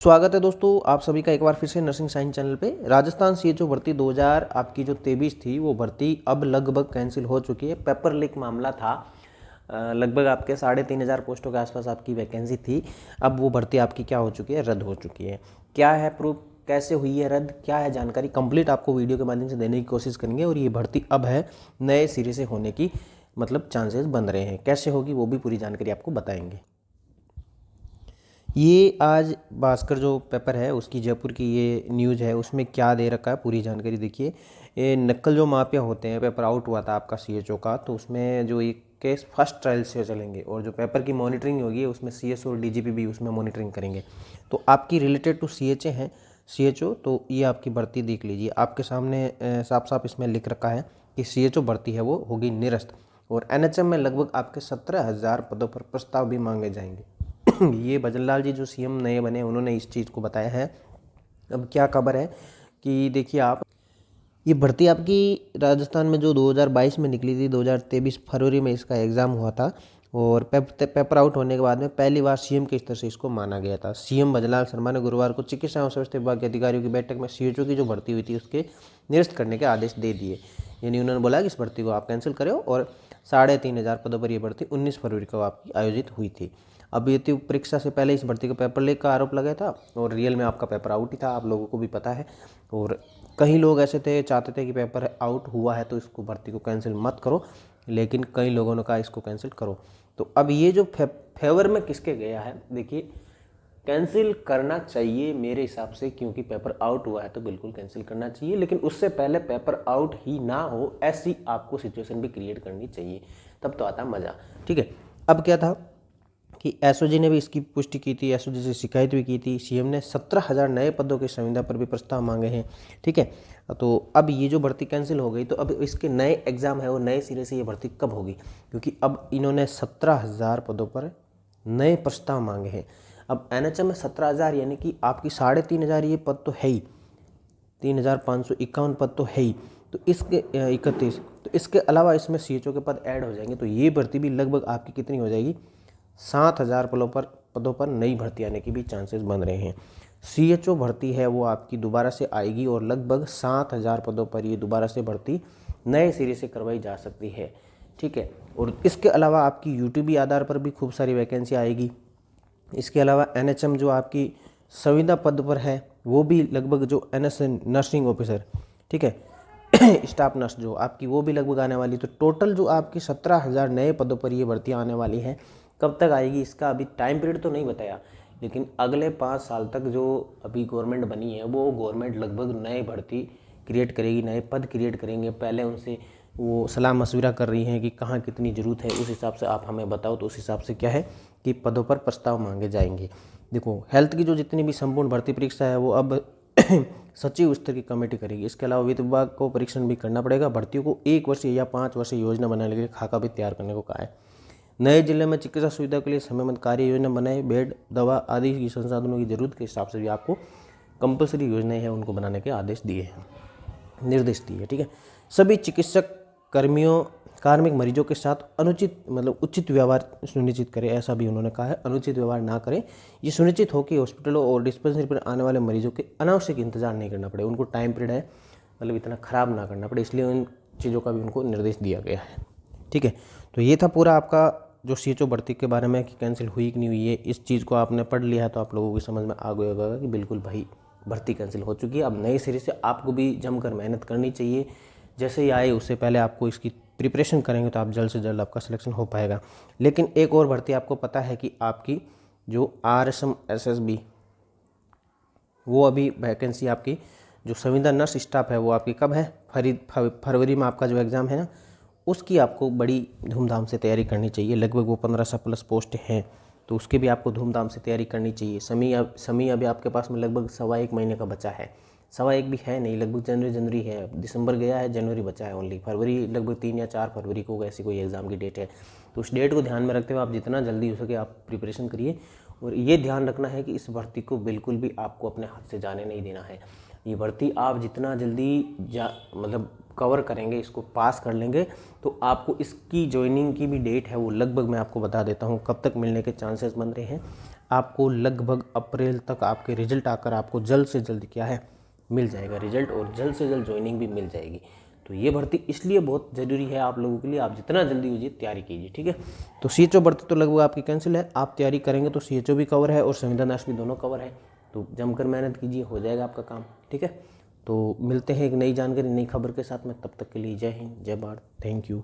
स्वागत है दोस्तों आप सभी का एक बार फिर से नर्सिंग साइंस चैनल पे। राजस्थान सीएचओ भर्ती 2000 आपकी जो 23 थी वो भर्ती अब लगभग कैंसिल हो चुकी है। पेपर लीक मामला था। लगभग आपके 3500 पोस्टों के आसपास आपकी वैकेंसी थी। अब वो भर्ती आपकी क्या हो चुकी है, रद्द हो चुकी है। क्या है प्रूफ, कैसे हुई है रद्द, क्या है जानकारी, कंप्लीट आपको वीडियो के माध्यम से देने की कोशिश करेंगे। और ये भर्ती अब है नए सिरे से होने की चांसेस बन रहे हैं। कैसे होगी वो भी पूरी जानकारी आपको बताएंगे। ये आज भास्कर जो पेपर है उसकी जयपुर की ये न्यूज़ है, उसमें क्या दे रखा है पूरी जानकारी देखिए। ये नक्कल जो माफिया होते हैं, पेपर आउट हुआ था आपका सीएचओ का, तो उसमें जो ये केस फर्स्ट ट्रायल से चलेंगे और जो पेपर की मॉनिटरिंग होगी उसमें सीएसओ और डीजीपी भी उसमें मॉनिटरिंग करेंगे। तो आपकी रिलेटेड टू सीएचए हैं सीएचओ, तो ये आपकी भर्ती देख लीजिए। आपके सामने साफ साफ इसमें लिख रखा है कि सीएचओ भर्ती है वो होगी निरस्त। और एनएचएम में लगभग आपके 17,000 पदों पर प्रस्ताव भी मांगे जाएंगे। ये भजनलाल जी जो सीएम नए बने उन्होंने इस चीज़ को बताया है। अब क्या खबर है कि देखिए आप, ये भर्ती आपकी राजस्थान में जो 2022 में निकली थी, 2023 फरवरी में इसका एग्ज़ाम हुआ था। और पेपर आउट होने के बाद में पहली बार सीएम के स्तर से इसको माना गया था। सीएम भजनलाल शर्मा ने गुरुवार को चिकित्सा एवं स्वास्थ्य विभाग के अधिकारियों की बैठक में सीएचओ की जो भर्ती हुई थी उसके निरस्त करने के आदेश दे दिए। यानी उन्होंने बोला कि इस भर्ती को आप कैंसिल करो। और 3500 पदों पर यह भर्ती 19 फरवरी को आपकी आयोजित हुई थी। अभ्यर्थी परीक्षा से पहले इस भर्ती को पेपर लीक का आरोप लगा था और रियल में आपका पेपर आउट ही था, आप लोगों को भी पता है। और कई लोग ऐसे थे, चाहते थे कि पेपर आउट हुआ है तो इसको भर्ती को कैंसिल मत करो, लेकिन कई लोगों ने कहा इसको कैंसिल करो। तो अब ये जो फेवर में किसके गया है, देखिए कैंसिल करना चाहिए मेरे हिसाब से, क्योंकि पेपर आउट हुआ है तो बिल्कुल कैंसिल करना चाहिए। लेकिन उससे पहले पेपर आउट ही ना हो ऐसी आपको सिचुएशन भी क्रिएट करनी चाहिए, तब तो आता मज़ा। ठीक है, अब क्या था कि एसओजी ने भी इसकी पुष्टि की थी, एसओजी से शिकायत भी की थी। सीएम ने 17,000 नए पदों की संविदा पर भी प्रस्ताव मांगे हैं। ठीक है, तो अब ये जो भर्ती कैंसिल हो गई तो अब इसके नए एग्जाम है वो नए सिरे से ये भर्ती कब होगी, क्योंकि अब इन्होंने 17,000 पदों पर नए प्रस्ताव मांगे हैं। अब एनएचएम में 17,000 यानी कि आपकी 3,500 ये पद तो है ही, 3,551 पद तो है ही, तो इसके 31, तो इसके अलावा इसमें सीएचओ के पद ऐड हो जाएंगे। तो ये भर्ती भी लगभग आपकी कितनी हो जाएगी, 7,000 पदों पर नई भर्ती आने की भी चांसेस बन रहे हैं। सीएचओ भर्ती है वो आपकी दोबारा से आएगी और लगभग 7,000 पदों पर ये दोबारा से भर्ती नए सिरे से करवाई जा सकती है। ठीक है, और इसके अलावा आपकी यूटीबी आधार पर भी खूब सारी वैकेंसी आएगी। इसके अलावा एनएचएम जो आपकी संविदा पद पर है वो भी लगभग, जो एनएसएन नर्सिंग ऑफिसर, ठीक है स्टाफ नर्स जो आपकी, वो भी लगभग आने वाली। तो टोटल जो आपकी 17,000 नए पदों पर ये भर्तियाँ आने वाली हैं। कब तक आएगी इसका अभी टाइम पीरियड तो नहीं बताया, लेकिन अगले 5 साल तक जो अभी गवर्नमेंट बनी है वो गवर्नमेंट लगभग नए भर्ती क्रिएट करेगी, नए पद क्रिएट करेंगे। पहले उनसे वो सलाह मशविरा कर रही हैं कि कहाँ कितनी ज़रूरत है, उस हिसाब से आप हमें बताओ, तो उस हिसाब से क्या है कि पदों पर प्रस्ताव मांगे जाएंगे। देखो हेल्थ की जो जितनी भी संपूर्ण भर्ती परीक्षा है वो अब सचिव स्तर की कमेटी करेगी। इसके अलावा वित्त विभाग को परीक्षण भी करना पड़ेगा। भर्तियों को 1 वर्षीय या 5 वर्षीय योजना बनाने के लिए खाका भी तैयार करने को कहा है। नए जिले में चिकित्सा सुविधा के लिए समयबद्ध कार्य योजना बनाए, बेड, दवा आदि की संसाधनों की जरूरत के हिसाब से भी आपको कंपलसरी योजनाएं हैं उनको बनाने के आदेश दिए हैं, निर्देश दिए। ठीक है, सभी चिकित्सक कर्मियों कार्मिक मरीजों के साथ अनुचित उचित व्यवहार सुनिश्चित करें, ऐसा भी उन्होंने कहा है। अनुचित व्यवहार ना करें, ये सुनिश्चित हो कि हॉस्पिटलों और डिस्पेंसरी पर आने वाले मरीजों के अनावश्यक इंतजार नहीं करना पड़े, उनको टाइम पीरियड है इतना ख़राब ना करना पड़े, इसलिए उन चीज़ों का भी उनको निर्देश दिया गया है। ठीक है, तो ये था पूरा आपका जो सीएचओ भर्ती के बारे में कि कैंसिल हुई कि नहीं हुई है। इस चीज़ को आपने पढ़ लिया है तो आप लोगों की समझ में आ गया होगा कि बिल्कुल भाई भर्ती कैंसिल हो चुकी है। अब नए सिरे से आपको भी जमकर मेहनत करनी चाहिए। जैसे ही आए उससे पहले आपको इसकी प्रिपरेशन करेंगे तो आप जल्द से जल्द आपका सिलेक्शन हो पाएगा। लेकिन एक और भर्ती आपको पता है कि आपकी जो आरएसएम एसएसबी, वो अभी वैकेंसी आपकी जो संविदा नर्स स्टाफ है वो आपकी कब है, फरवरी में आपका जो एग्ज़ाम है ना, उसकी आपको बड़ी धूमधाम से तैयारी करनी चाहिए। लगभग वो 1500 प्लस पोस्ट हैं, तो उसकी भी आपको धूमधाम से तैयारी करनी चाहिए। समय अभी आपके पास में लगभग 1.25 महीने का बचा है। 1.25 भी है नहीं, लगभग जनवरी है, दिसंबर गया है, जनवरी बचा है ओनली। फरवरी लगभग 3 या 4 फरवरी को ऐसी कोई एग्ज़ाम की डेट है। तो उस डेट को ध्यान में रखते हुए आप जितना जल्दी हो सके आप प्रिपरेशन करिए। और ये ध्यान रखना है कि इस भर्ती को बिल्कुल भी आपको अपने हाथ से जाने नहीं देना है। ये भर्ती आप जितना जल्दी कवर करेंगे, इसको पास कर लेंगे, तो आपको इसकी ज्वाइनिंग की भी डेट है वो लगभग मैं आपको बता देता हूँ कब तक मिलने के चांसेस बन रहे हैं। आपको लगभग अप्रैल तक आपके रिजल्ट आकर आपको जल्द से जल्द क्या है मिल जाएगा रिजल्ट, और जल्द से जल्द ज्वाइनिंग भी मिल जाएगी। तो ये भर्ती इसलिए बहुत ज़रूरी है आप लोगों के लिए, आप जितना जल्दी हो तैयारी कीजिए, ठीक है। तो CHO भर्ती तो लगभग आपकी कैंसिल है, आप तैयारी करेंगे तो CHO भी कवर है और संविदा नाश भी दोनों कवर है। तो जमकर मेहनत कीजिए, हो जाएगा आपका काम, ठीक है। तो मिलते हैं एक नई जानकारी नई खबर के साथ में, तब तक के लिए जय हिंद जय भारत, थैंक यू।